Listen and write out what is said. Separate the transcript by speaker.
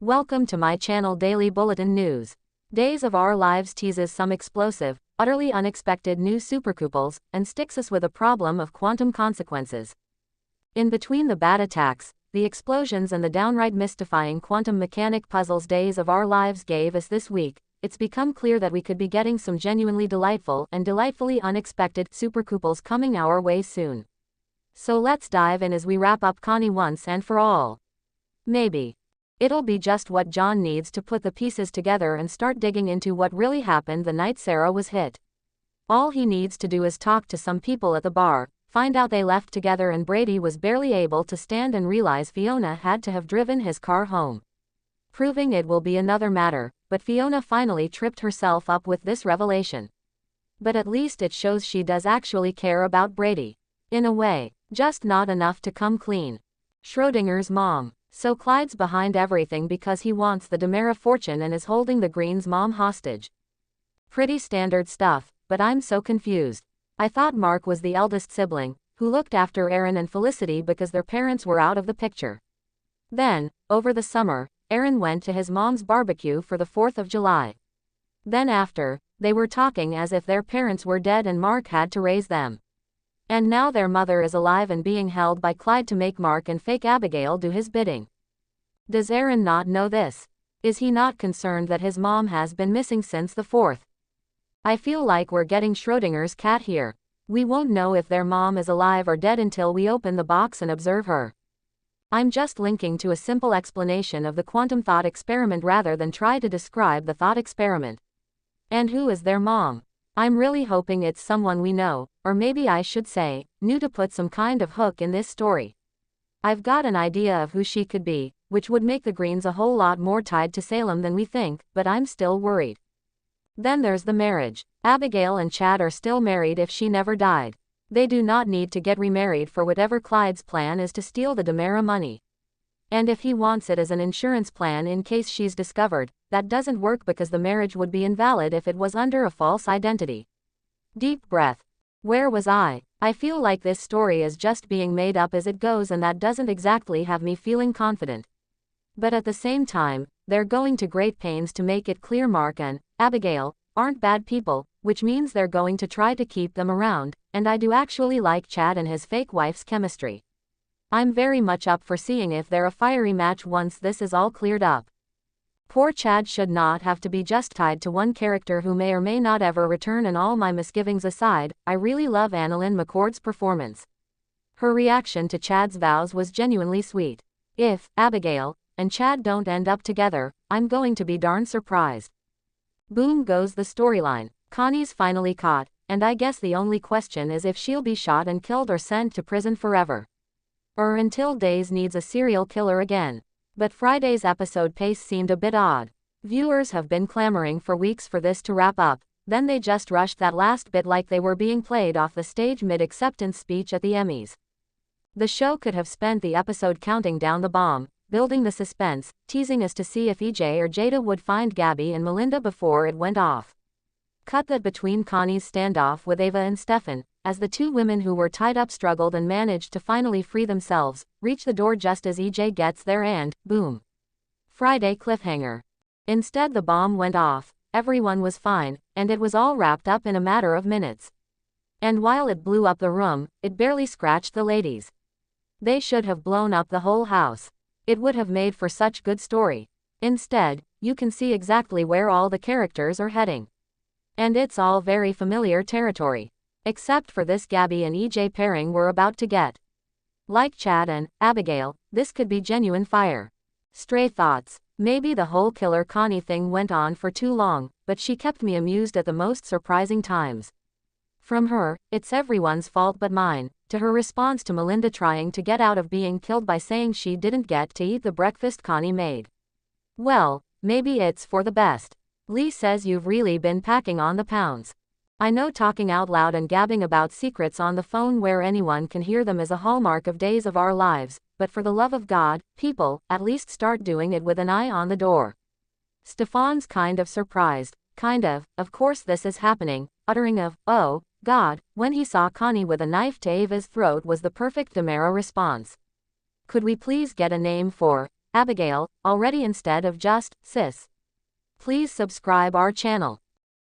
Speaker 1: Welcome to my channel Daily Bulletin News. Days of Our Lives teases some explosive, utterly unexpected new supercouples, and sticks us with a problem of quantum consequences. In between the bad attacks, the explosions and the downright mystifying quantum mechanic puzzles Days of Our Lives gave us this week, it's become clear that we could be getting some genuinely delightful and delightfully unexpected supercouples coming our way soon. So let's dive in as we wrap up Connie once and for all. Maybe it'll be just what John needs to put the pieces together and start digging into what really happened the night Sarah was hit. All he needs to do is talk to some people at the bar, find out they left together and Brady was barely able to stand and realize Fiona had to have driven his car home. Proving it will be another matter, but Fiona finally tripped herself up with this revelation. But at least it shows she does actually care about Brady. In a way, just not enough to come clean. Schrodinger's mom. So Clyde's behind everything because he wants the Demera fortune and is holding the Green's mom hostage. Pretty standard stuff, but I'm so confused. I thought Mark was the eldest sibling, who looked after Aaron and Felicity because their parents were out of the picture. Then, over the summer, Aaron went to his mom's barbecue for the 4th of July. Then after, they were talking as if their parents were dead and Mark had to raise them. And now their mother is alive and being held by Clyde to make Mark and fake Abigail do his bidding. Does Aaron not know this? Is he not concerned that his mom has been missing since the 4th? I feel like we're getting Schrodinger's cat here. We won't know if their mom is alive or dead until we open the box and observe her. I'm just linking to a simple explanation of the quantum thought experiment rather than try to describe the thought experiment. And who is their mom? I'm really hoping it's someone we know, or maybe I should say, knew, to put some kind of hook in this story. I've got an idea of who she could be, which would make the Greens a whole lot more tied to Salem than we think, but I'm still worried. Then there's the marriage. Abigail and Chad are still married if she never died. They do not need to get remarried for whatever Clyde's plan is to steal the Demera money. And if he wants it as an insurance plan in case she's discovered, that doesn't work because the marriage would be invalid if it was under a false identity. Deep breath. Where was I? I feel like this story is just being made up as it goes and that doesn't exactly have me feeling confident. But at the same time, they're going to great pains to make it clear Mark and Abigail aren't bad people, which means they're going to try to keep them around, and I do actually like Chad and his fake wife's chemistry. I'm very much up for seeing if they're a fiery match once this is all cleared up. Poor Chad should not have to be just tied to one character who may or may not ever return, and all my misgivings aside, I really love Annalyn McCord's performance. Her reaction to Chad's vows was genuinely sweet. If Abigail and Chad don't end up together, I'm going to be darn surprised. Boom goes the storyline. Connie's finally caught, and I guess the only question is if she'll be shot and killed or sent to prison forever. Or until Days needs a serial killer again. But Friday's episode pace seemed a bit odd. Viewers have been clamoring for weeks for this to wrap up, then they just rushed that last bit like they were being played off the stage mid-acceptance speech at the Emmys. The show could have spent the episode counting down the bomb, building the suspense, teasing us to see if EJ or Jada would find Gabby and Melinda before it went off. Cut that between Connie's standoff with Ava and Stefan, as the two women who were tied up struggled and managed to finally free themselves, reach the door just as EJ gets there and, boom. Friday cliffhanger. Instead the bomb went off, everyone was fine, and it was all wrapped up in a matter of minutes. And while it blew up the room, it barely scratched the ladies. They should have blown up the whole house. It would have made for such good story. Instead, you can see exactly where all the characters are heading. And it's all very familiar territory. Except for this Gabby and EJ pairing we're about to get. Like Chad and Abigail, this could be genuine fire. Stray thoughts. Maybe the whole killer Connie thing went on for too long, but she kept me amused at the most surprising times. From her, "It's everyone's fault but mine," to her response to Melinda trying to get out of being killed by saying she didn't get to eat the breakfast Connie made. Well, maybe it's for the best. Lee says you've really been packing on the pounds. I know talking out loud and gabbing about secrets on the phone where anyone can hear them is a hallmark of Days of Our Lives, but for the love of God, people, at least start doing it with an eye on the door. Stefan's kind of surprised, of course this is happening, uttering of, "Oh, God," when he saw Connie with a knife to Ava's throat was the perfect Demera response. Could we please get a name for Abigail, already instead of just sis. Please subscribe our channel.